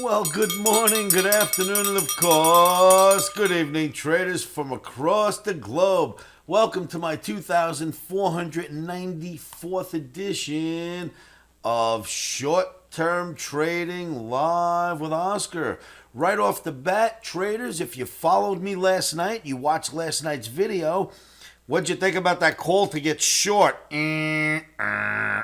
Well, good morning, good afternoon, and of course, good evening, traders from across the globe. Welcome to my 2494th edition of Short-Term Trading Live with Oscar. Right off the bat, traders, if you followed me last night, you watched last night's video, what'd you think about that call to get short? I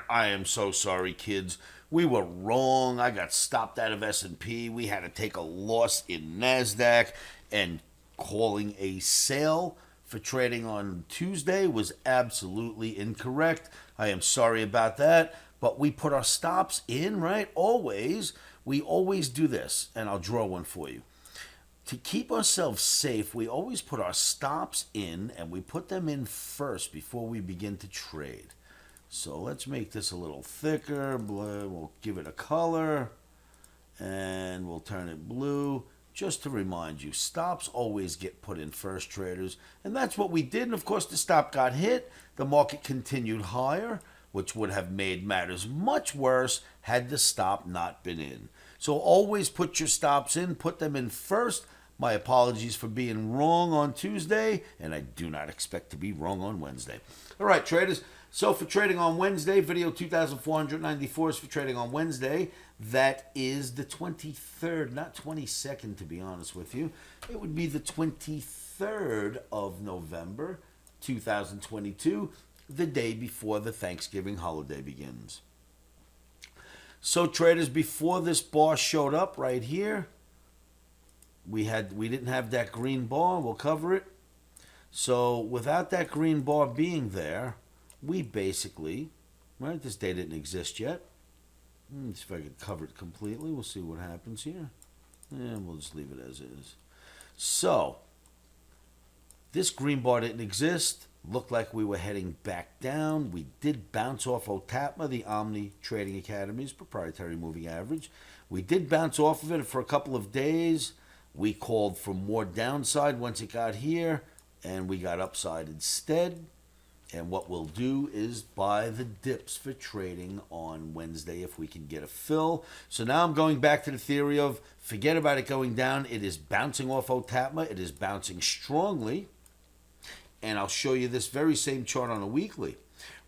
am so sorry, kids. We were wrong. I got stopped out of S&P. We had to take a loss in NASDAQ. And calling a sale for trading on Tuesday was absolutely incorrect. I am sorry about that. But we put our stops in, right? Always. We always do this. And I'll draw one for you. To keep ourselves safe, we always put our stops in, and we put them in first before we begin to trade. So let's make this a little thicker. We'll give it a color, and we'll turn it blue. Just to remind you, stops always get put in first, traders. And that's what we did. And of course, the stop got hit. The market continued higher, which would have made matters much worse had the stop not been in. So always put your stops in. Put them in first. My apologies for being wrong on Tuesday, and I do not expect to be wrong on Wednesday. All right, traders. So for trading on Wednesday, video 2494 is for trading on Wednesday. That is the 23rd, not 22nd, to be honest with you. It would be the 23rd of November, 2022, the day before the Thanksgiving holiday begins. So traders, before this bar showed up right here, we didn't have that green bar. We'll cover it. So without that green bar being there, we basically, right, this day didn't exist yet. Let's see if I can cover it completely. We'll see what happens here. And we'll just leave it as is. So, this green bar didn't exist. Looked like we were heading back down. We did bounce off OTAPMA, the OMNI Trading Academy's proprietary moving average. We did bounce off of it for a couple of days. We called for more downside once it got here, and we got upside instead. And what we'll do is buy the dips for trading on Wednesday if we can get a fill. So now I'm going back to the theory of forget about it going down. It is bouncing off OTAPMA. It is bouncing strongly. And I'll show you this very same chart on a weekly.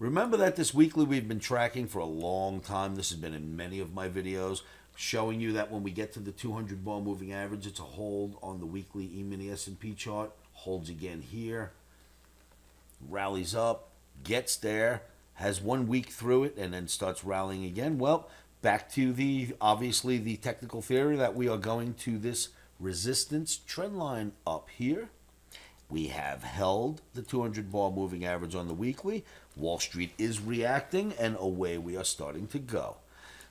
Remember that this weekly we've been tracking for a long time. This has been in many of my videos, showing you that when we get to the 200 bar moving average, it's a hold on the weekly E-mini S&P chart. Holds again here. Rallies up, gets there, has 1 week through it, and then starts rallying again. Well, back to obviously the technical theory that we are going to this resistance trend line up here. We have held the 200 bar moving average on the weekly. Wall Street is reacting, and away we are starting to go.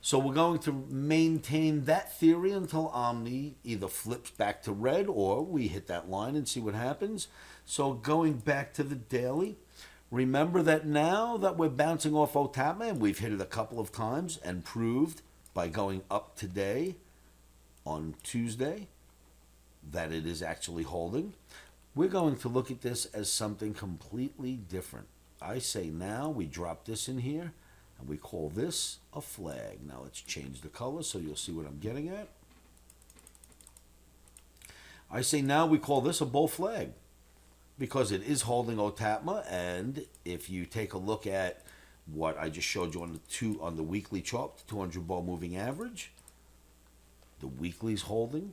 So we're going to maintain that theory until Omni either flips back to red or we hit that line and see what happens. So going back to the daily, remember that now that we're bouncing off OTAPMA, and we've hit it a couple of times and proved by going up today on Tuesday that it is actually holding, we're going to look at this as something completely different. I say now we drop this in here, and we call this a flag. Now let's change the color so you'll see what I'm getting at. I say now we call this a bull flag because it is holding OTAPMA, and if you take a look at what I just showed you on the weekly chart, the 200 bar moving average, the weekly is holding,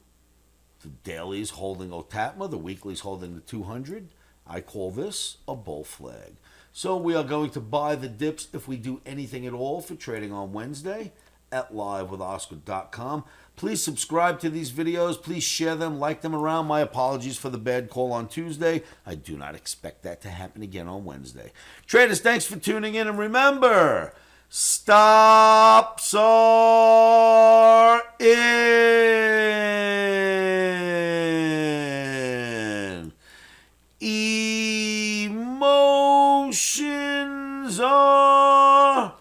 the daily is holding OTAPMA, the weekly is holding the 200. I call this a bull flag. So we are going to buy the dips if we do anything at all for trading on Wednesday at livewithoscar.com. Please subscribe to these videos. Please share them, like them around. My apologies for the bad call on Tuesday. I do not expect that to happen again on Wednesday. Traders, thanks for tuning in. And remember, stops are in. Emotions are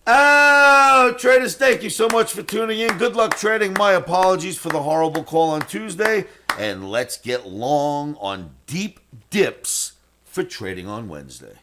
out. Traders, thank you so much for tuning in. Good luck trading. My apologies for the horrible call on Tuesday. And let's get long on deep dips for trading on Wednesday.